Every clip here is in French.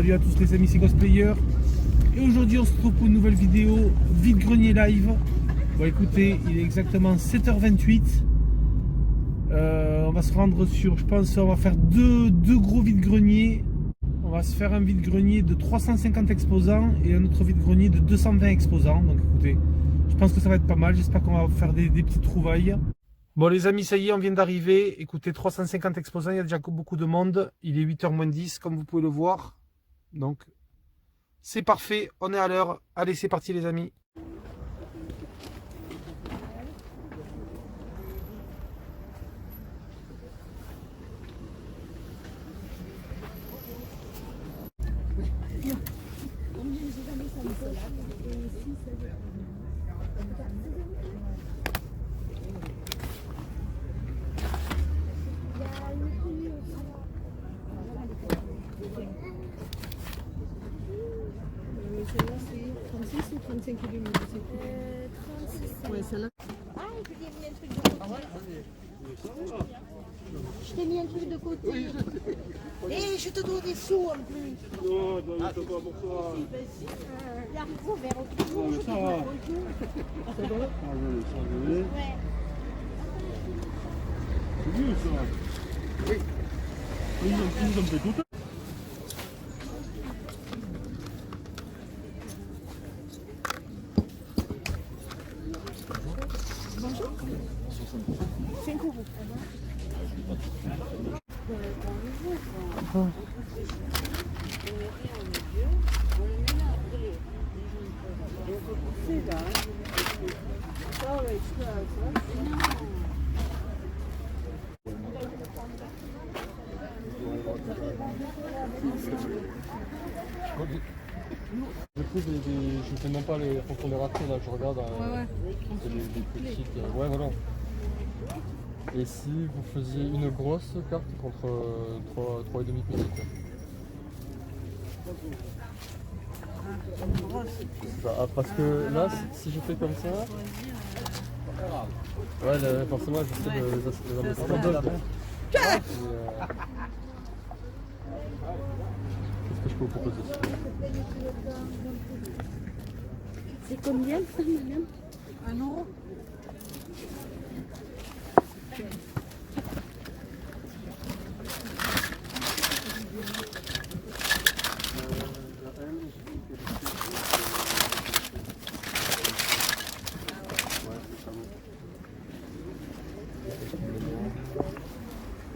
Salut à tous les amis, c'est Ghostplayer. Et aujourd'hui on se retrouve pour une nouvelle vidéo vide-grenier live. Bon écoutez, il est exactement 7h28. On va se rendre sur, je pense, on va faire deux gros vide-greniers. On va se faire un vide-grenier de 350 exposants et un autre vide-grenier de 220 exposants. Donc écoutez, je pense que ça va être pas mal. J'espère qu'on va faire des petites trouvailles. Bon les amis, ça y est, on vient d'arriver. Écoutez, 350 exposants, il y a déjà beaucoup de monde. Il est 8h moins 10, comme vous pouvez le voir. Donc, c'est parfait, on est à l'heure. Allez, c'est parti les amis. Celle-là c'est 36 ou 35 km, je sais plus. 36. Ouais, celle-là. Ah, je t'ai mis un truc de côté. Je t'ai mis un truc de côté. Et je te dois des sous en plus. Non, non, pas pour toi. Il arrive au verre au toujours. Non, mais ça va. Ça va. Ah, je vais changer. Ouais. C'est mieux ça. Oui. Ils nous ont fait tout. Bonjour. 5 euros. Je fais même pas les fonctions des racines là, je regarde. C'est les petites. Ouais, voilà. Et si vous faisiez une grosse carte contre 3,5 petits. Parce que là, si je fais comme ça. Ouais, forcément, je sais les ambassadeurs. Qu'est-ce que je peux vous proposer? C'est combien ça, madame? 1 euro.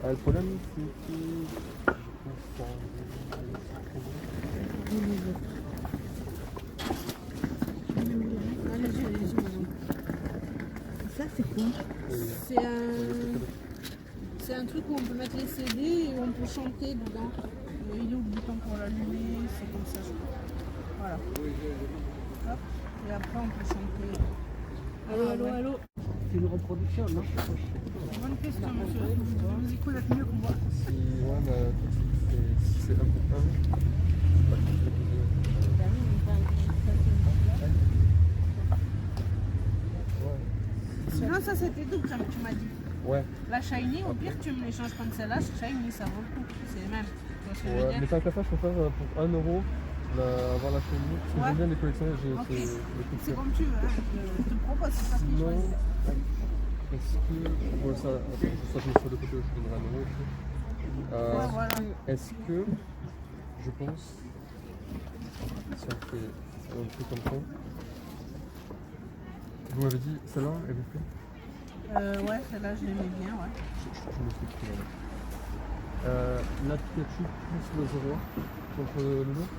Le problème, c'est que Allez-y, madame. Ça, c'est quoi? C'est un truc où on peut mettre les CD et où on peut chanter dedans. Il est où le bouton pour l'allumer? C'est comme ça, je crois. Voilà. Hop. Et après, on peut chanter. Allô, allô, allô. C'est une reproduction, non? Bonne question, monsieur. Vous y connaissez mieux que moi. ouais, mais si c'est un peu Sinon, ça c'était double, comme tu m'as dit. Ouais. La shiny, au pire, tu me l'échanges comme celle-là. Shiny, ça vaut le coup. C'est le même. Tu vois ce que je veux dire? Mais tant qu'à faire, je préfère pour 1 euro avoir la chaîne. Parce que j'aime bien les collectionner. Ok. C'est comme tu veux. Hein. Je te propose, c'est ça qui choisit. Est-ce que. Ouais, ça, je mets sur le côté, je donnerai 1 euro aussi. Ouais, voilà. Est-ce que. Je pense. Si on fait un truc comme ça. Vous m'avez dit, celle-là, elle vous plaît? Ouais, celle-là, je l'aimais bien, ouais. Je me suis pris là. La Pikachu plus le 0 contre le lot.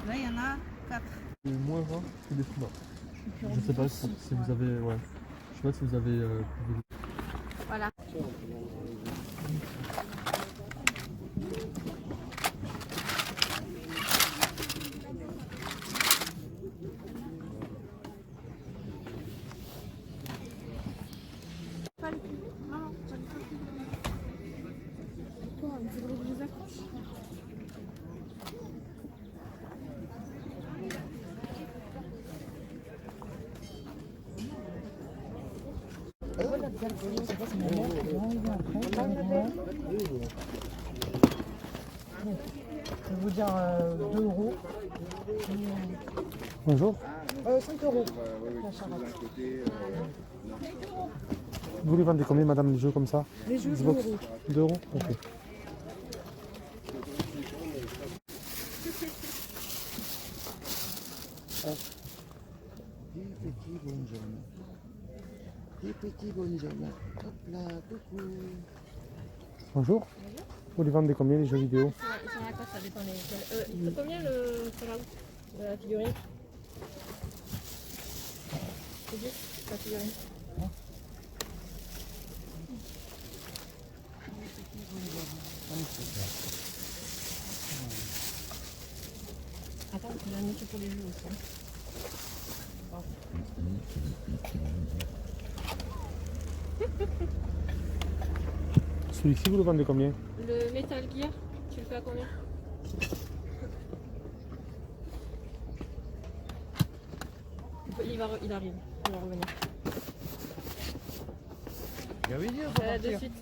Là, il y en a 4. Et moins rare que les Puma. Je sais pas si vous avez. Ouais. Je sais pas si vous avez. Voilà. Non, ça ne peut plus. Toi, il faudrait que je les accroche. Je vais vous dire 2 euros. Bonjour. 5 euros. La charlotte. Vous les vendez combien, madame, les jeux comme ça? Les jeux, 2 Xbox. euros. 2 euros. Ok. Des petits bonjons. Des petits bonjons. Hop là, coucou. Bonjour. Vous les vendez combien, les jeux vidéo? Ils sont à quoi, ça dépend lesquels. Il coûte combien le Fallout, la figurine? C'est 10 la figurine. Attends, il y a un métier pour les jeux aussi. Celui-ci, vous le vendez combien? Le Metal Gear, tu le fais à combien? Il arrive, il va revenir. De suite.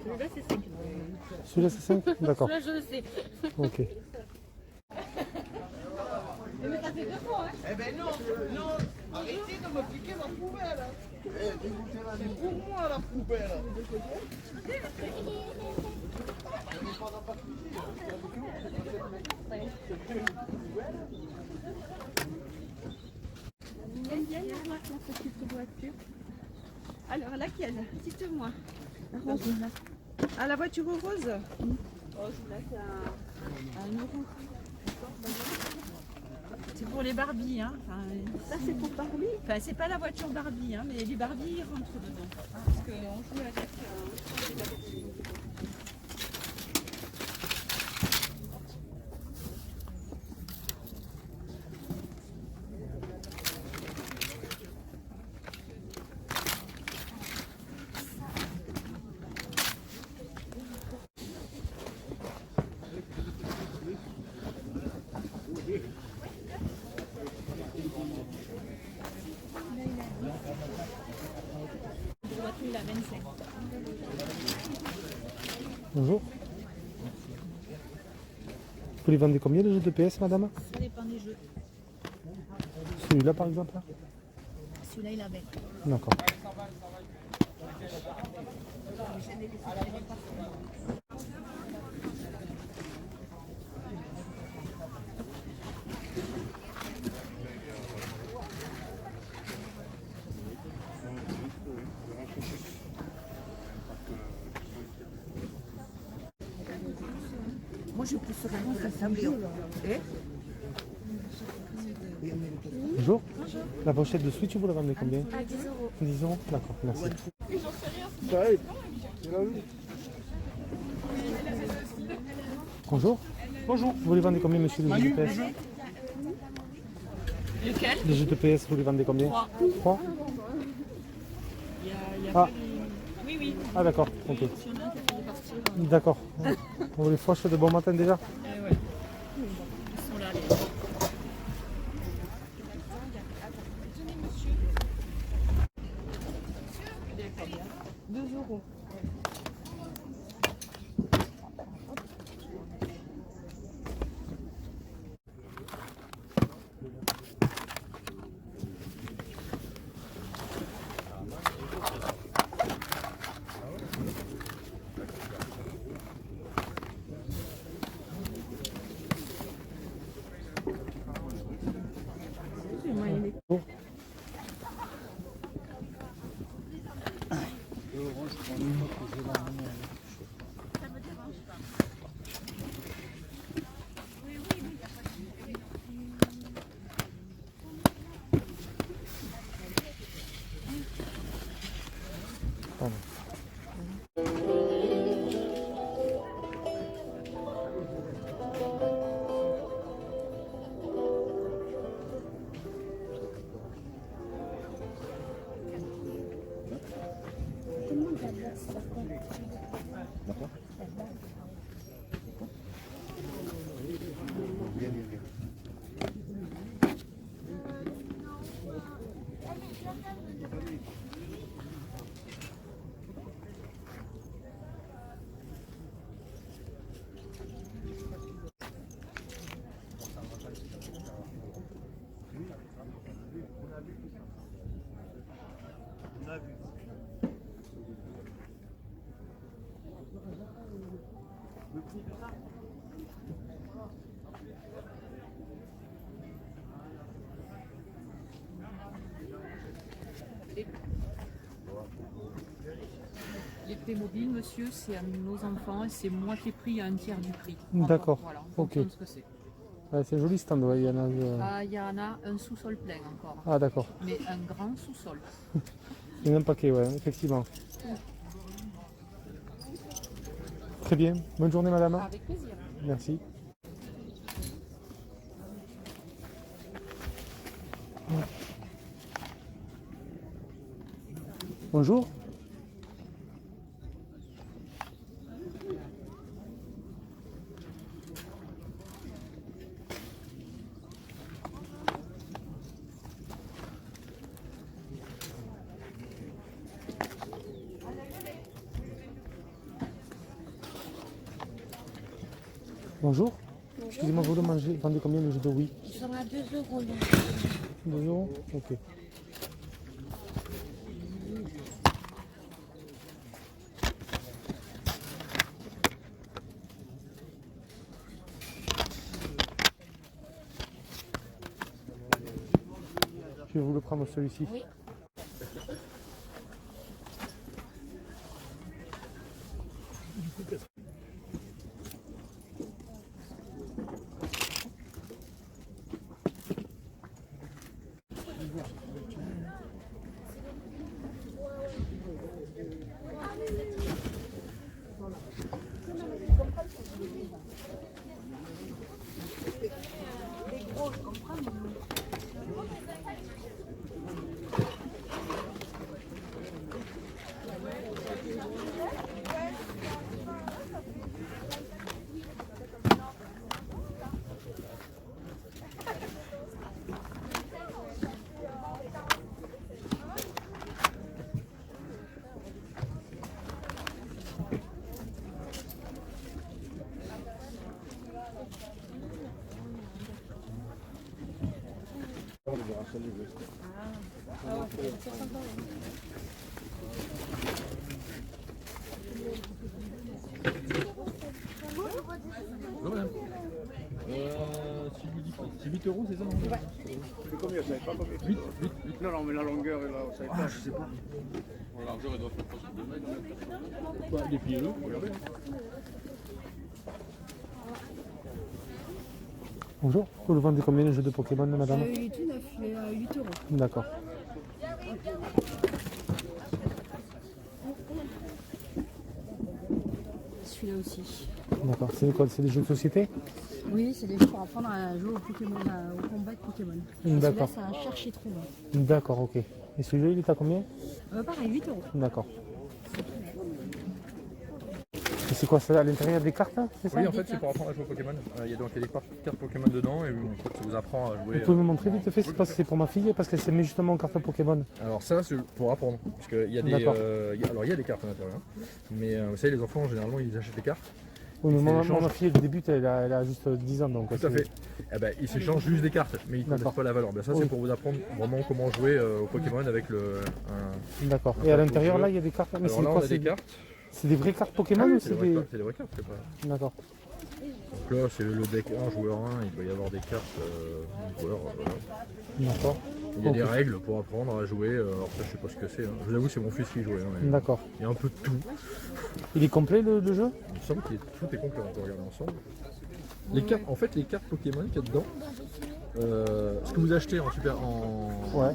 Celui-là c'est 5. Celui-là, c'est 5? D'accord. Celui-là je le sais. Ok. Eh ben non, non, arrêtez de me piquer ma poubelle. C'est pour moi la poubelle. Alors, laquelle? Cite-moi. La rose. Ah, la voiture rose? Rose, là, c'est un euro. C'est pour les Barbies, hein. Enfin, ça, c'est pour Barbie? Enfin, c'est pas la voiture Barbie, hein, mais les Barbies, ils rentrent dedans. Parce qu'on joue avec... Il a 25. Bonjour. Vous les vendez combien, les jeux de PS, madame? Ça dépend des jeux. Celui-là, par exemple? Là Celui-là, il a 20. D'accord. Moi je pousse vraiment la tablure. Bonjour. La pochette de Switch, vous la vendez combien? À 10 euros. 10 euros? D'accord, merci. Bonjour. Bonjour. Vous les vendez combien, monsieur, les jeux de PS? Lequel? Les jeux de PS, vous les vendez combien? 3. 3? Il y a Ah. pas les... Oui, oui. Ah, d'accord, ok. Si on a un, ça fait partir. D'accord. Vous les froches de bon matin déjà? Ouais. Ils sont là, les... 2 euros. Playmobil, monsieur, c'est à nos enfants et c'est moitié prix à un tiers du prix. D'accord. Voilà, en Ok. fonction de ce que c'est. Ouais, c'est joli stand, ouais, il y en a. Ah, il y en a un sous-sol plein encore. Ah d'accord. Mais un grand sous-sol. Il y en a un paquet, ouais, effectivement. Très bien. Bonne journée, madame. Avec plaisir. Merci. Bonjour. Bonjour. Excusez-moi, vous vendez combien le jeu de Wii? Ils sont à 2 euros. 2 euros. Ok. Je vais vous le prendre celui-ci. Oui. C'est 8 euros, c'est ça? Ouais. C'est combien, ça? Pas combien? 8. Non, mais la longueur, là, on savait pas. Je sais pas. La largeur, elle doit faire presque 2 mètres. Bah, dépliez-le, regardez. Bonjour. Vous le vendez combien le jeu de Pokémon, madame? Il est tout neuf, il est à 8 euros. D'accord. Celui-là aussi. D'accord. C'est quoi? C'est des jeux de société? Oui, c'est des jeux pour apprendre à jouer au Pokémon, au combat de Pokémon. D'accord. Celui-là, c'est un chercher-trouve. D'accord, ok. Et celui-là, il est à combien? Pareil, 8 euros. D'accord. Et c'est quoi ça? À l'intérieur des cartes, hein, c'est ça? Oui, en fait, c'est pour apprendre à jouer au Pokémon. Il y a donc des cartes Pokémon dedans et en fait, ça vous apprend à jouer. Vous pouvez me montrer vite fait? C'est parce que c'est pour ma fille, parce qu'elle s'est mis justement en carte Pokémon. Alors ça, c'est pour apprendre. Parce qu'il y a des, D'accord. alors il y a des cartes à l'intérieur. Mais vous savez, les enfants, généralement, ils achètent des cartes. Oui, mais C'est moi, l'échange. ma fille, elle débute, elle a juste 10 ans. Donc, Tout à fait. Eh ben, ils s'échangent juste des cartes, mais ils ne connaissent D'accord. pas la valeur. Ben, ça, Oui. c'est pour vous apprendre vraiment comment jouer au Pokémon avec D'accord. un Et à pack l'intérieur, pour là, jeu. il y a des cartes. Mais Alors c'est là, on quoi? a des cartes. C'est des vraies cartes Pokémon ou C'est c'est des vraies des... cartes, c'est des vraies cartes. C'est pas... D'accord. Donc là, c'est le deck 1, joueur 1, il doit y avoir des cartes joueurs. Voilà. D'accord. Il y a des Ok. règles pour apprendre à jouer. Alors ça, je sais pas ce que c'est. Hein. Je vous avoue, c'est mon fils qui jouait. Hein, mais D'accord. il y a un peu de tout. Il est complet le jeu? Il me semble que tout est complet. On peut regarder ensemble. Les cartes, en fait, les cartes Pokémon qu'il y a dedans, ce que vous achetez Ouais.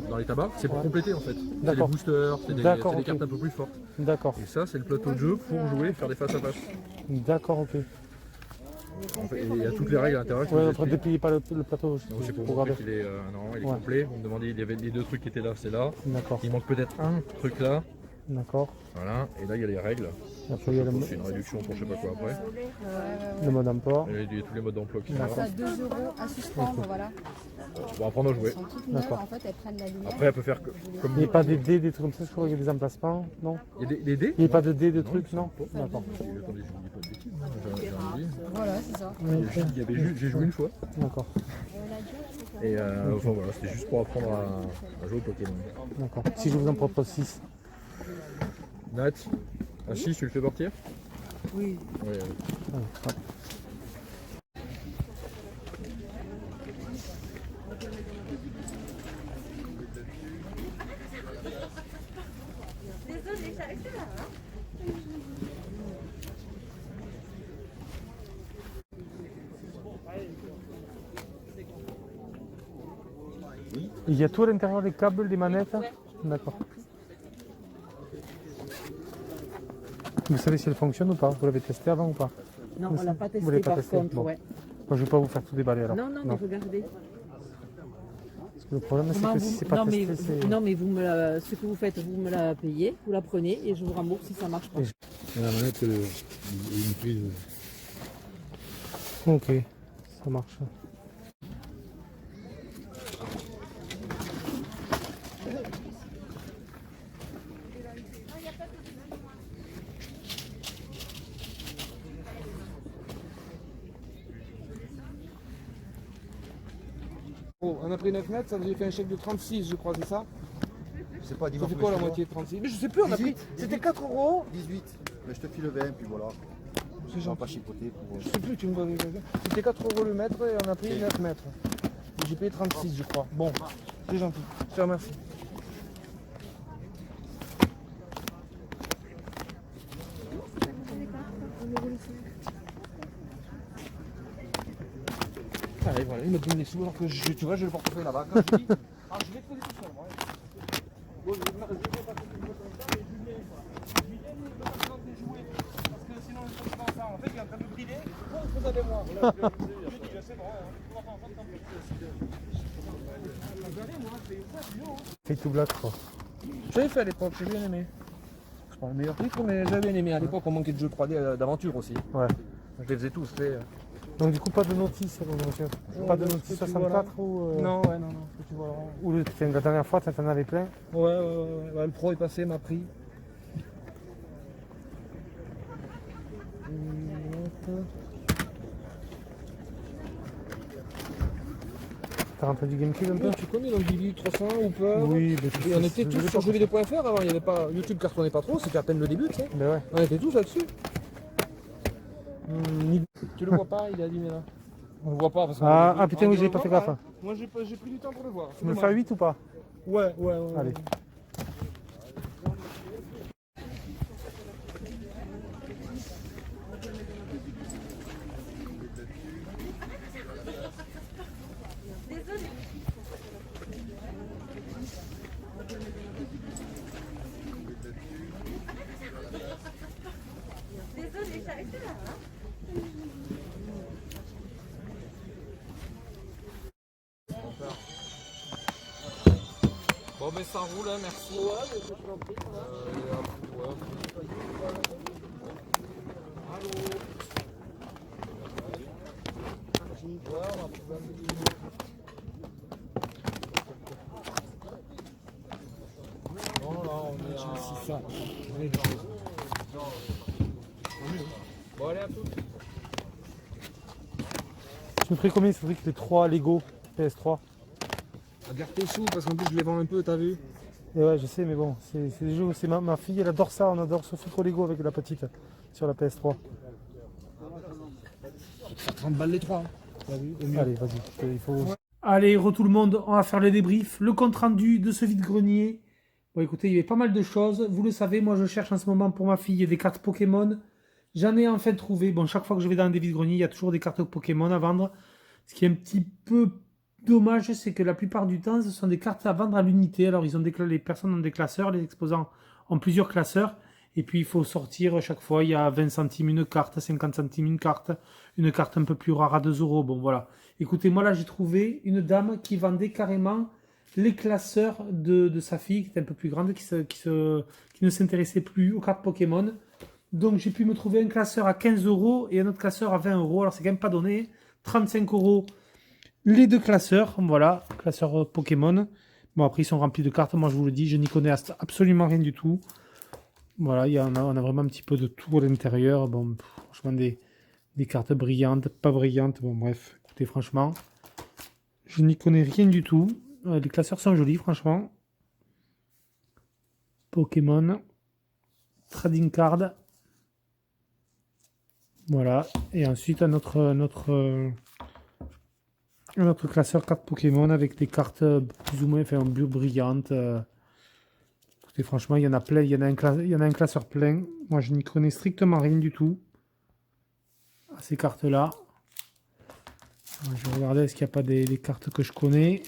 dans les tabacs, c'est pour Ouais. compléter en fait. C'est des D'accord. boosters, c'est des D'accord, ok. cartes un peu plus fortes. D'accord. Et ça, c'est le plateau de jeu pour jouer et faire des face à face. D'accord, ok. En fait, et il y a toutes les règles à l'intérieur. qui Ouais, vous après expliquent. dépliez pas le plateau. Donc c'est pour regarder. montrer qu'il est, normalement, il est Ouais. complet. Vous me demandez, il y avait les deux trucs qui étaient là, c'est là. D'accord. Il manque peut-être un truc là. D'accord. Voilà. Et là, il y a les règles. Et après, il y a C'est une réduction pour je sais pas quoi après. le mode d'emploi. Et il y a tous les modes d'emploi qui sont D'accord. là. À 2 euros à suspendre, voilà. Pour apprendre à jouer. Elles sont toutes neuves, D'accord. en fait, elles prennent la lumière. Après, elle peut faire comme Il n'y a pas des dés, des trucs comme ça, je crois qu'il y a des emplacements, non? Il y a des dés. Il n'y a pas de dés, de Non, trucs, il me non? semble pas. D'accord. Attendez, je vous dis pas de bêtises. J'ai rien dit. Voilà, c'est ça. Il y avait juste, j'ai joué une fois. D'accord. Et enfin voilà, c'était juste pour apprendre à jouer au Pokémon. D'accord. Si je vous en propose 6. Nat, un 6, tu le fais partir? Oui. Ouais. Désolée, j'arrive pas là. Oui. Il y a tout à l'intérieur, les câbles, les manettes? D'accord. Vous savez si elle fonctionne ou pas? Vous l'avez testé avant ou pas? Non, on l'a pas Vous l'avez testé pas par testé? contre, Bon. ouais. Moi, je vais pas vous faire tout déballer alors. Non, mais regardez. Parce que le problème, c'est Comment que vous- si c'est pas non, testé, mais, c'est... non, mais vous me la- ce que vous faites, vous me la payez, vous la prenez et je vous rembourse si ça marche pas. Et la manette, une prise. Ok, ça marche. Oh, on a pris 9 mètres, ça vous a fait un chèque de 36, je crois, c'est ça? Je sais pas, Ça dis-moi. fait combien quoi la je te moitié de 36? Mais je sais plus, on a pris. 18, C'était 4 euros. dois. 18. Mais je te file le 20, puis voilà. C'est Je vais gentil. pas chipoter pour. Je sais plus, tu me dois. C'était 4 euros le mètre et on a pris 9 mètres. Et j'ai payé 36, je crois. Bon, c'est gentil. Je te remercie. Allez, voilà, il me donne les sous alors que tu vois, j'ai le portefeuille là-bas. Quand je dis, ah, je vais te poser tout seul, moi. Bon, je vais pas passer plus longtemps, mais Julien, quoi. Julien, il veut pas présenter des jouets. Parce que sinon, il ne peut pas en fait, il est en train de brider. Bon, vous avez moi. Je dis, c'est bon, on va pas en faire tant pis. Fait tout black, quoi. J'avais fait à l'époque, j'ai bien aimé. C'est pas le meilleur titre, mais j'avais bien aimé. À l'époque, on manquait de jeux 3D d'aventure aussi. Ouais. Je les faisais tous. Donc du coup, pas de notice, monsieur. Pas de notice 64 ou... Non, ouais, non, que tu vois. Ou la dernière fois, t'en avais plein. Ouais, le pro est passé, m'a pris. T'as rentré du GameCube un peu? Tu connais donc Divi 300 ou pas? Oui, mais Et on était tous sur jeuxvideo.fr avant, il y avait pas YouTube cartonnait pas trop, c'était à peine le début, tu sais. Ben ouais. On était tous là-dessus. Tu le vois pas, il est allumé là. On le voit pas parce que. Ah putain, oui, j'ai pas fait gaffe. Moi j'ai pris du temps pour le voir. Tu me le fais à 8 ou pas? Ouais. Allez. Bon, ben ça roule, hein, merci. Non, là, on est à 600. Bon, allez, à tout. Tu me ferais combien, Cédric, les 3 Lego PS3? Garde tes sous parce qu'en plus je les vends un peu, t'as vu? Et ouais, je sais, mais bon, c'est des jeux, c'est ma fille, elle adore ça, on adore Sophie Pro Lego avec la petite sur la PS3. 30 balles les 3. T'as vu? Allez, vas-y, il faut... Allez, re tout le monde, on va faire le débrief, le compte rendu de ce vide-grenier. Bon, écoutez, il y avait pas mal de choses, vous le savez, moi je cherche en ce moment pour ma fille des cartes Pokémon. J'en ai enfin trouvé, bon, chaque fois que je vais dans des vide-greniers, il y a toujours des cartes Pokémon à vendre. Ce qui est un petit peu dommage, c'est que la plupart du temps, ce sont des cartes à vendre à l'unité. Alors, les personnes ont des classeurs, les exposants ont plusieurs classeurs. Et puis, il faut sortir chaque fois. Il y a 20 centimes une carte, 50 centimes une carte un peu plus rare à 2 euros. Bon, voilà. Écoutez, moi, là, j'ai trouvé une dame qui vendait carrément les classeurs de sa fille, qui était un peu plus grande, qui ne s'intéressait plus aux cartes Pokémon. Donc, j'ai pu me trouver un classeur à 15 euros et un autre classeur à 20 euros. Alors, c'est quand même pas donné. 35 euros. Les deux classeurs, voilà, classeurs Pokémon. Bon, après, ils sont remplis de cartes. Moi, je vous le dis, je n'y connais absolument rien du tout. Voilà, on a vraiment un petit peu de tout à l'intérieur. Bon, franchement, des cartes brillantes, pas brillantes. Bon, bref, écoutez, franchement, je n'y connais rien du tout. Les classeurs sont jolis, franchement. Pokémon. Trading card. Voilà. Et ensuite, notre classeur cartes Pokémon avec des cartes plus ou moins brillantes. Écoutez, franchement, il y en a plein. Il y en a un classeur plein. Moi, je n'y connais strictement rien du tout à ces cartes-là. Je vais regarder est-ce qu'il n'y a pas des cartes que je connais.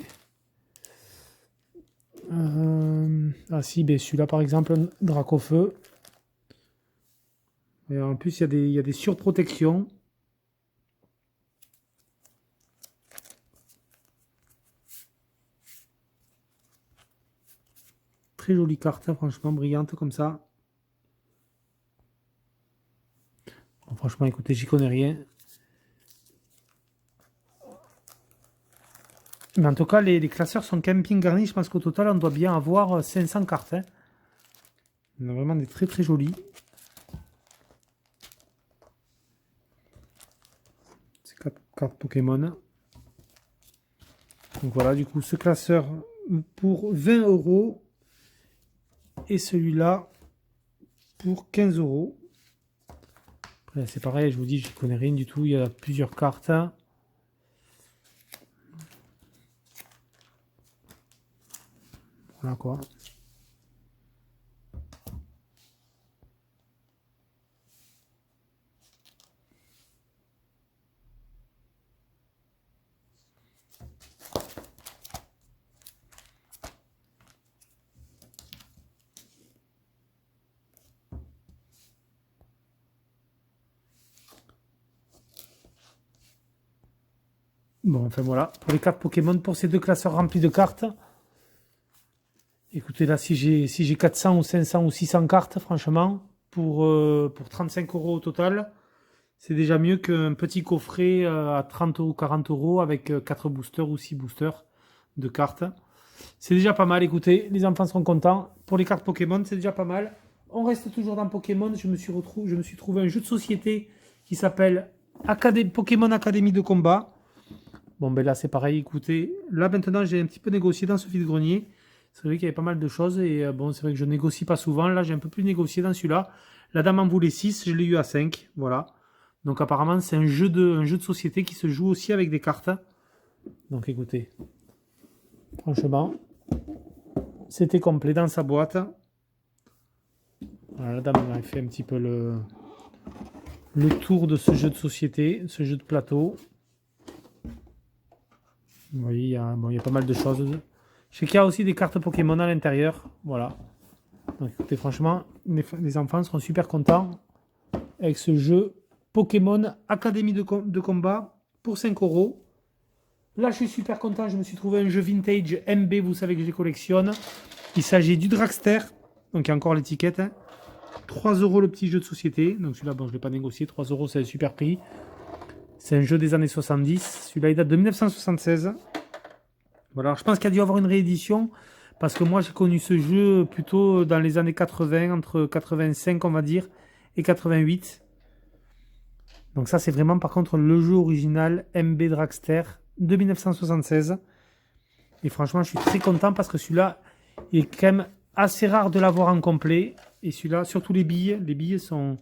Ah si, ben celui-là par exemple, Dracofeu. Et en plus, il y a des surprotections. Très jolie carte, franchement, brillante comme ça. Bon, franchement, écoutez, j'y connais rien. Mais en tout cas, les classeurs sont quand même bien garnis. Je pense qu'au total, on doit bien avoir 500 cartes. Hein. On a vraiment des très très jolies. C'est 4 cartes Pokémon. Donc voilà, du coup, ce classeur pour 20 € et celui-là pour 15 €. Après, c'est pareil, je vous dis, je ne connais rien du tout. Il y a plusieurs cartes. Voilà quoi. Bon, enfin voilà, pour les cartes Pokémon, pour ces deux classeurs remplis de cartes. Écoutez, là, si j'ai 400 ou 500 ou 600 cartes, franchement, pour 35 € au total, c'est déjà mieux qu'un petit coffret à 30 ou 40 € avec 4 boosters ou 6 boosters de cartes. C'est déjà pas mal, écoutez, les enfants seront contents. Pour les cartes Pokémon, c'est déjà pas mal. On reste toujours dans Pokémon, je me suis trouvé un jeu de société qui s'appelle Pokémon Académie de combat. Bon, ben là, c'est pareil, écoutez. Là, maintenant, j'ai un petit peu négocié dans ce vide-grenier. C'est vrai qu'il y avait pas mal de choses. Et bon, c'est vrai que je négocie pas souvent. Là, j'ai un peu plus négocié dans celui-là. La dame en voulait 6, je l'ai eu à 5. Voilà. Donc, apparemment, c'est un jeu de société qui se joue aussi avec des cartes. Donc, écoutez. Franchement, c'était complet dans sa boîte. Voilà, la dame a fait un petit peu le tour de ce jeu de société, ce jeu de plateau. Vous voyez, il y a pas mal de choses. Je sais qu'il y a aussi des cartes Pokémon à l'intérieur. Voilà. Donc écoutez, franchement, les enfants seront super contents avec ce jeu Pokémon Académie de combat pour 5 €. Là, je suis super content. Je me suis trouvé un jeu vintage MB. Vous savez que je les collectionne. Il s'agit du Dragster. Donc il y a encore l'étiquette. Hein. 3 € le petit jeu de société. Donc celui-là, bon, je ne l'ai pas négocié. 3 € c'est un super prix. C'est un jeu des années 70. Celui-là, il date de 1976. Voilà, alors je pense qu'il y a dû avoir une réédition. Parce que moi, j'ai connu ce jeu plutôt dans les années 80, entre 85, on va dire, et 88. Donc ça, c'est vraiment, par contre, le jeu original MB Dragster de 1976. Et franchement, je suis très content parce que celui-là, il est quand même assez rare de l'avoir en complet. Et celui-là, surtout les billes sont...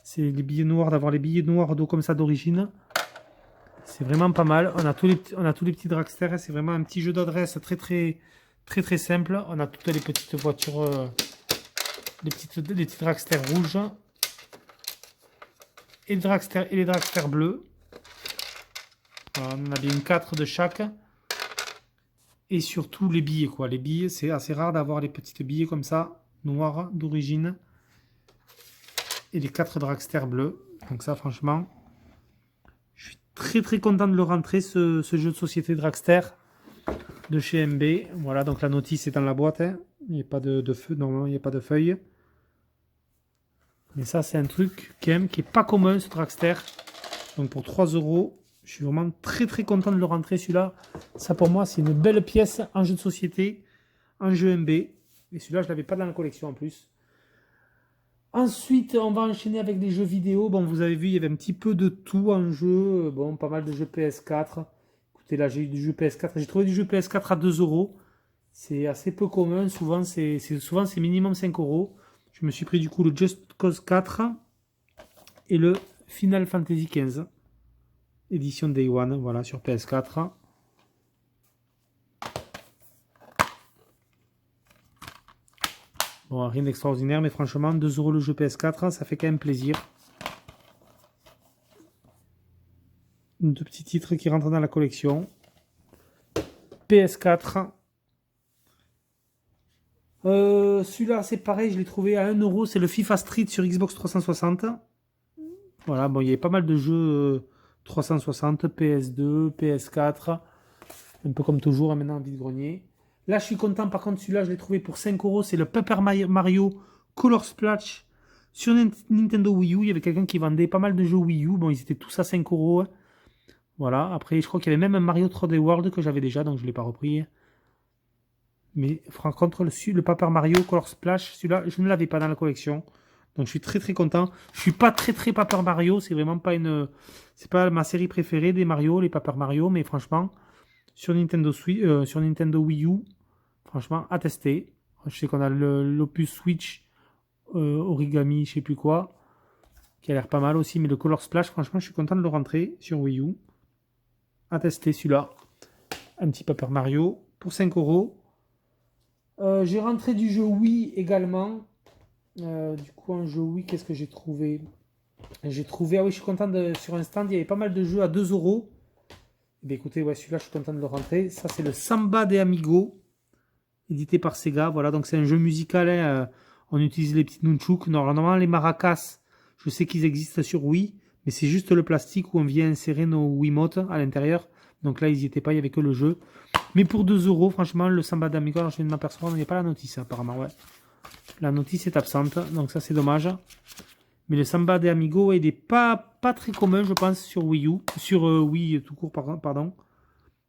C'est les billets noirs, d'avoir les billets noirs d'eau comme ça d'origine. C'est vraiment pas mal. On a tous les petits dragsters. C'est vraiment un petit jeu d'adresse très simple. On a toutes les petites voitures, les petits dragsters rouges. Et les dragsters bleus. Voilà, on en a bien 4 de chaque. Et surtout les billets, quoi. Les billets, c'est assez rare d'avoir les petites billets comme ça, noirs d'origine. Et les 4 dragsters bleus. Donc ça, franchement, je suis très content de le rentrer, ce jeu de société dragster de chez MB. Voilà, donc la notice est dans la boîte. Hein. Il n'y a pas de feu, normalement, il n'y a pas de feuilles. Mais ça, c'est un truc qui est pas commun, ce dragster. Donc pour 3 €, je suis vraiment très content de le rentrer, celui-là. Ça, pour moi, c'est une belle pièce en jeu de société, en jeu MB. Et celui-là, je ne l'avais pas dans la collection en plus. Ensuite, on va enchaîner avec les jeux vidéo. Bon, vous avez vu, il y avait un petit peu de tout en jeu. Bon, pas mal de jeux PS4. Écoutez, là, j'ai eu du jeu PS4. J'ai trouvé du jeu PS4 à 2 €. C'est assez peu commun. Souvent, c'est minimum 5 €. Je me suis pris du coup le Just Cause 4 et le Final Fantasy XV. Édition Day One, voilà, sur PS4. Bon, rien d'extraordinaire, mais franchement, 2 € le jeu PS4, ça fait quand même plaisir. Deux petits titres qui rentrent dans la collection. PS4. Celui-là, c'est pareil, je l'ai trouvé à 1€. C'est le FIFA Street sur Xbox 360. Voilà, bon, il y avait pas mal de jeux 360, PS2, PS4. Un peu comme toujours, hein, maintenant en vide-grenier. Là, je suis content. Par contre, celui-là, je l'ai trouvé pour 5€. C'est le Paper Mario Color Splash sur Nintendo Wii U. Il y avait quelqu'un qui vendait pas mal de jeux Wii U. Bon, ils étaient tous à 5€. Hein. Voilà. Après, je crois qu'il y avait même un Mario 3D World que j'avais déjà, donc je ne l'ai pas repris. Mais par contre, le Paper Mario Color Splash, celui-là, je ne l'avais pas dans la collection. Donc, je suis très très content. Je suis pas très Paper Mario. C'est vraiment pas une... C'est pas ma série préférée des Mario, les Paper Mario. Mais franchement, sur Nintendo Wii U, franchement, à tester. Je sais qu'on a l'Opus Switch Origami, je sais plus quoi, qui a l'air pas mal aussi. Mais le Color Splash, franchement, je suis content de le rentrer sur Wii U. À tester celui-là. Un petit Paper Mario pour 5€. J'ai rentré du jeu Wii également. Du coup, un jeu Wii, qu'est-ce que j'ai trouvé? J'ai trouvé, ah oui, je suis content sur un stand, il y avait pas mal de jeux à 2€. Eh bien, écoutez, ouais, celui-là, je suis content de le rentrer. Ça, c'est le Samba de Amigo, édité par Sega. Voilà, donc c'est un jeu musical. Hein, on utilise les petites nunchuks. Normalement, les maracas, je sais qu'ils existent sur Wii, mais c'est juste le plastique où on vient insérer nos Wiimotes à l'intérieur. Donc là, ils n'y étaient pas, il n'y avait que le jeu. Mais pour 2€, franchement, le Samba d'Amigo, alors je viens de m'apercevoir, il n'y a pas la notice, apparemment, ouais. La notice est absente, donc ça, c'est dommage. Mais le Samba de Amigo, il n'est pas très commun, je pense, sur Wii U. Sur Wii tout court, pardon.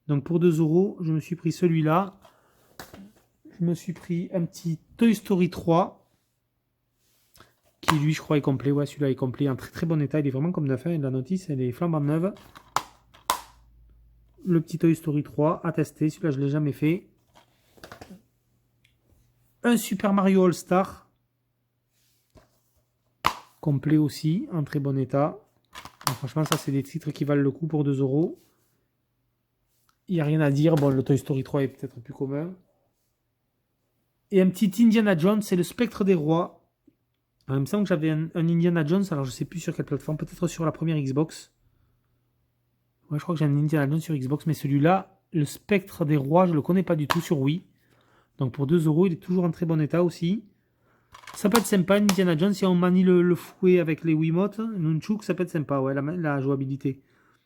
Donc pour 2€, je me suis pris celui-là. Je me suis pris un petit Toy Story 3. Qui, lui, je crois, est complet. Ouais, celui-là est complet, en très bon état. Il est vraiment comme neuf. Hein. La notice, elle est flambant neuve. Le petit Toy Story 3 à tester. Celui-là, je ne l'ai jamais fait. Un Super Mario All-Star. Complet aussi, en très bon état. Donc, franchement, ça, c'est des titres qui valent le coup pour 2€. Il n'y a rien à dire. Bon, le Toy Story 3 est peut-être plus commun. Et un petit Indiana Jones, c'est le Spectre des Rois. Alors, il me semble que j'avais un Indiana Jones, alors je ne sais plus sur quelle plateforme. Peut-être sur la première Xbox. Ouais, je crois que j'ai un Indiana Jones sur Xbox, mais celui-là, le Spectre des Rois, je ne le connais pas du tout sur Wii. Donc pour 2€, il est toujours en très bon état aussi. Ça peut être sympa, Indiana Jones, si on manie le fouet avec les Wiimotes, Nunchuk, ça peut être sympa, ouais, la jouabilité.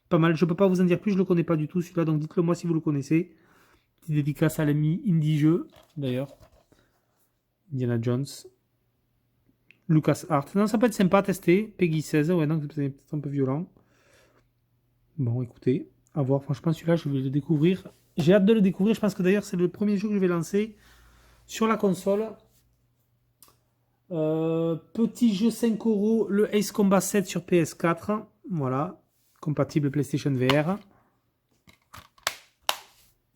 Pas mal, je peux pas vous en dire plus, je le connais pas du tout celui-là, donc dites-le moi si vous le connaissez. Petite dédicace à l'ami Indie Jeux, d'ailleurs. Indiana Jones. Lucas Art. Non, ça peut être sympa à tester. Peggy 16, ouais, donc c'est peut-être un peu violent. Bon, écoutez, à voir, franchement, celui-là, je vais le découvrir. J'ai hâte de le découvrir, je pense que d'ailleurs, c'est le premier jeu que je vais lancer sur la console. Petit jeu 5€, le Ace Combat 7 sur PS4. Voilà, compatible PlayStation VR.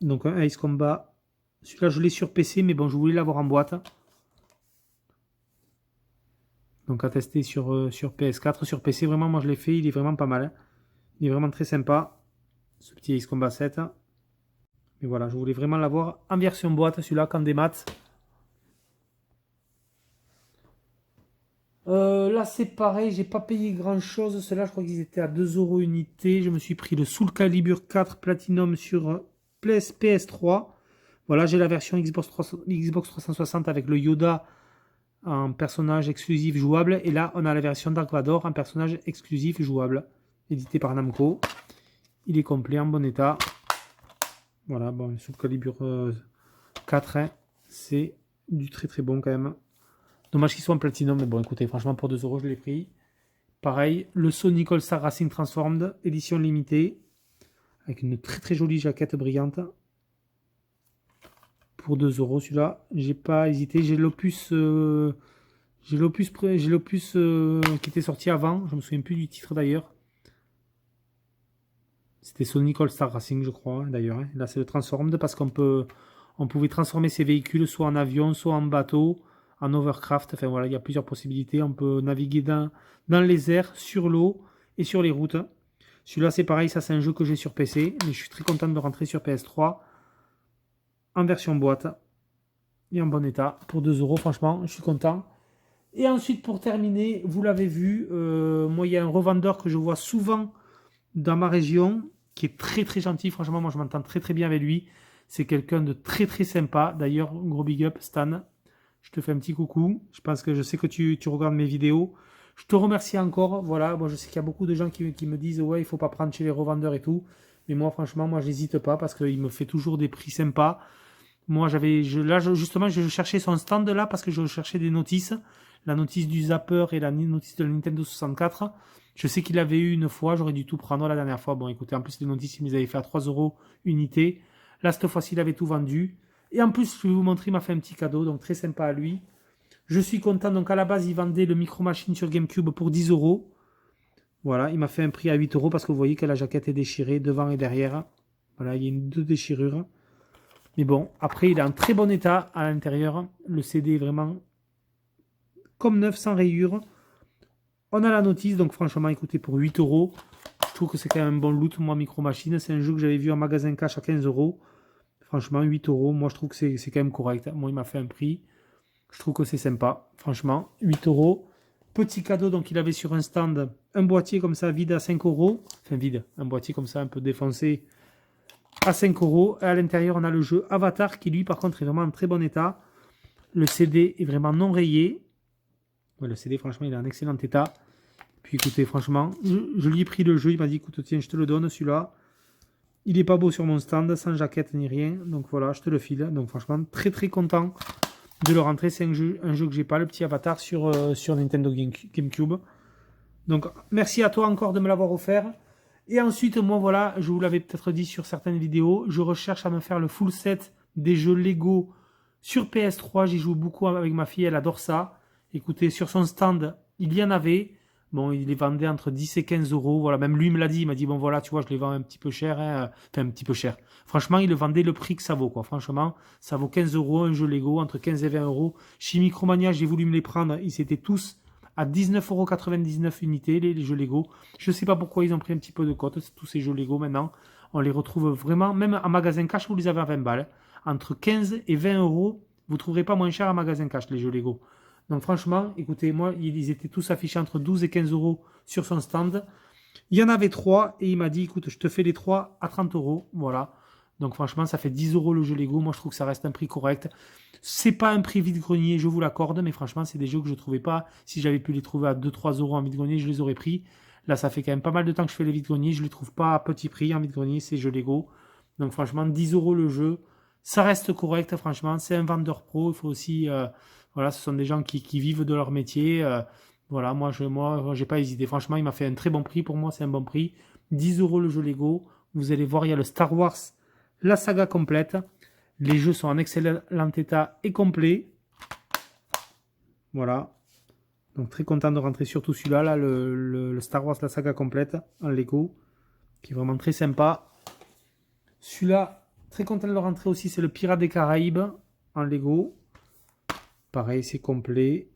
Donc un Ace Combat. Celui-là, je l'ai sur PC, mais bon, je voulais l'avoir en boîte. Donc à tester sur PS4. Sur PC, vraiment, moi je l'ai fait. Il est vraiment pas mal. Hein. Il est vraiment très sympa. Ce petit Ace Combat 7. Mais voilà, je voulais vraiment l'avoir en version boîte, celui-là, qu'en démat. Là, c'est pareil, j'ai pas payé grand-chose. Ceux-là, je crois qu'ils étaient à 2€ unité. Je me suis pris le Soul Calibur 4 Platinum sur PS3. Voilà, j'ai la version Xbox 360 avec le Yoda en personnage exclusif jouable. Et là, on a la version Dark Vador en personnage exclusif jouable, édité par Namco. Il est complet, en bon état. Voilà, bon, le Soul Calibur 4, hein, c'est du très bon quand même. Dommage qu'il soit en Platinum, mais bon, écoutez, franchement, pour 2€, je l'ai pris. Pareil, le Sonic All-Star Racing Transformed, édition limitée, avec une très jolie jaquette brillante. Pour 2€, celui-là, j'ai pas hésité. J'ai l'opus qui était sorti avant. Je me souviens plus du titre d'ailleurs. C'était Sonic All-Star Racing, je crois, d'ailleurs. Hein. Là, c'est le Transformed parce on pouvait transformer ces véhicules soit en avion, soit en bateau, en overcraft. Enfin voilà, il y a plusieurs possibilités. On peut naviguer dans les airs, sur l'eau et sur les routes. Celui-là, c'est pareil. Ça, c'est un jeu que j'ai sur PC. Mais je suis très content de le rentrer sur PS3 en version boîte et en bon état. Pour 2€, franchement, je suis content. Et ensuite, pour terminer, vous l'avez vu, moi, il y a un revendeur que je vois souvent dans ma région qui est très gentil. Franchement, moi, je m'entends très bien avec lui. C'est quelqu'un de très sympa. D'ailleurs, gros big up, Stan. Je te fais un petit coucou. Je sais que tu regardes mes vidéos. Je te remercie encore. Voilà, bon, je sais qu'il y a beaucoup de gens qui me disent ouais, il faut pas prendre chez les revendeurs et tout. Mais moi, franchement, moi, j'hésite pas parce qu'il me fait toujours des prix sympas. Moi, justement, je cherchais son stand là parce que je cherchais des notices. La notice du Zapper et la notice de la Nintendo 64. Je sais qu'il avait eu une fois, j'aurais dû tout prendre la dernière fois. Bon, écoutez, en plus, les notices, il me les avait fait à 3 € unité. Là, cette fois-ci, il avait tout vendu. Et en plus, je vais vous montrer, il m'a fait un petit cadeau, donc très sympa à lui. Je suis content, donc à la base, il vendait le Micro Machine sur GameCube pour 10 €. Voilà, il m'a fait un prix à 8 € parce que vous voyez que la jaquette est déchirée devant et derrière. Voilà, il y a deux déchirures. Mais bon, après, il est en très bon état à l'intérieur. Le CD est vraiment comme neuf, sans rayures. On a la notice, donc franchement, écoutez, pour 8 €, je trouve que c'est quand même un bon loot, moi, Micro Machine. C'est un jeu que j'avais vu en magasin cash à 15 €. Franchement, 8 €, moi je trouve que c'est quand même correct. Moi, il m'a fait un prix. Je trouve que c'est sympa. Franchement, 8 €. Petit cadeau, donc il avait sur un stand un boîtier comme ça, vide à 5 €. Enfin, vide. Un boîtier comme ça, un peu défoncé, à 5 €. Et à l'intérieur, on a le jeu Avatar qui, lui, par contre, est vraiment en très bon état. Le CD est vraiment non rayé. Ouais, le CD, franchement, il est en excellent état. Puis écoutez, franchement, je lui ai pris le jeu. Il m'a dit, écoute, tiens, je te le donne, celui-là. Il est pas beau sur mon stand, sans jaquette ni rien. Donc voilà, je te le file. Donc franchement, très très content de le rentrer. C'est un jeu que j'ai pas, le petit Avatar sur Nintendo GameCube. Donc merci à toi encore de me l'avoir offert. Et ensuite, moi voilà, je vous l'avais peut-être dit sur certaines vidéos, je recherche à me faire le full set des jeux Lego sur PS3. J'y joue beaucoup avec ma fille, elle adore ça. Écoutez, sur son stand, il y en avait. Bon, il les vendait entre 10 et 15 €. Voilà, même lui me l'a dit. Il m'a dit, bon voilà, tu vois, je les vends un petit peu cher. Hein. Enfin, un petit peu cher. Franchement, il le vendait le prix que ça vaut, quoi. Franchement, ça vaut 15 € un jeu Lego, entre 15 et 20 €. Chez Micromania, j'ai voulu me les prendre. Ils étaient tous à 19,99 € unité, les jeux Lego. Je sais pas pourquoi ils ont pris un petit peu de cote, tous ces jeux Lego maintenant. On les retrouve vraiment, même en magasin cash, vous les avez à 20 balles. Entre 15 et 20 €, vous trouverez pas moins cher en magasin cash, les jeux Lego. Donc franchement, écoutez, moi, ils étaient tous affichés entre 12 et 15 € sur son stand. Il y en avait 3 et il m'a dit, écoute, je te fais les 3 à 30 €. Voilà. Donc franchement, ça fait 10 € le jeu Lego. Moi, je trouve que ça reste un prix correct. C'est pas un prix vide-grenier, je vous l'accorde, mais franchement, c'est des jeux que je trouvais pas. Si j'avais pu les trouver à 2-3 € en vide-grenier, je les aurais pris. Là, ça fait quand même pas mal de temps que je fais les vide-greniers. Je les trouve pas à petit prix en vide-grenier, ces jeux Lego. Donc franchement, 10 € le jeu. Ça reste correct, franchement. C'est un vendeur pro. Il faut aussi... voilà, ce sont des gens qui vivent de leur métier. Voilà, moi, j'ai pas hésité. Franchement, il m'a fait un très bon prix. Pour moi, c'est un bon prix. 10 € le jeu Lego. Vous allez voir, il y a le Star Wars, la saga complète. Les jeux sont en excellent état et complet. Voilà. Donc, très content de rentrer surtout celui-là, là, le Star Wars, la saga complète, en Lego, qui est vraiment très sympa. Celui-là, très content de le rentrer aussi, c'est le Pirate des Caraïbes, en Lego. Pareil, c'est complet.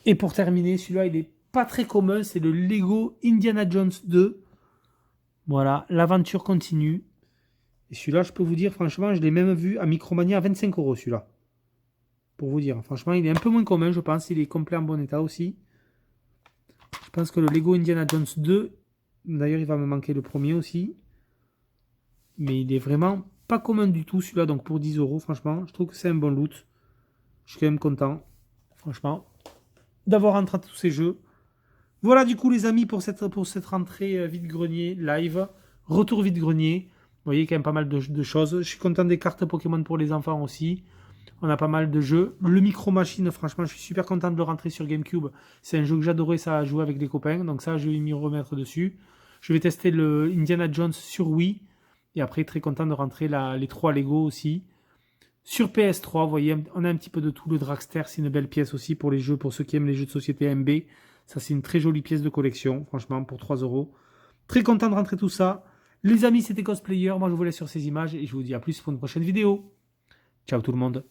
Et pour terminer, celui-là, il n'est pas très commun. C'est le Lego Indiana Jones 2. Voilà, l'aventure continue. Et celui-là, je peux vous dire, franchement, je l'ai même vu à Micromania à 25 € celui-là. Pour vous dire, franchement, il est un peu moins commun, je pense. Il est complet en bon état aussi. Je pense que le Lego Indiana Jones 2, d'ailleurs, il va me manquer le premier aussi. Mais il est vraiment pas commun du tout celui-là, donc pour 10 €, franchement, je trouve que c'est un bon loot. Je suis quand même content, franchement, d'avoir rentré tous ces jeux. Voilà du coup les amis pour cette rentrée vide-grenier live, retour vide-grenier. Vous voyez quand même pas mal de choses. Je suis content des cartes Pokémon pour les enfants aussi. On a pas mal de jeux. Le Micro Machine, franchement, je suis super content de le rentrer sur GameCube. C'est un jeu que j'adorais ça à jouer avec les copains, donc ça je vais m'y remettre dessus. Je vais tester le Indiana Jones sur Wii. Et après, très content de rentrer les 3 Lego aussi. Sur PS3, vous voyez, on a un petit peu de tout. Le Dragster, c'est une belle pièce aussi pour les jeux, pour ceux qui aiment les jeux de société MB. Ça, c'est une très jolie pièce de collection, franchement, pour 3 €. Très content de rentrer tout ça. Les amis, c'était Cosplayer. Moi, je vous laisse sur ces images et je vous dis à plus pour une prochaine vidéo. Ciao tout le monde.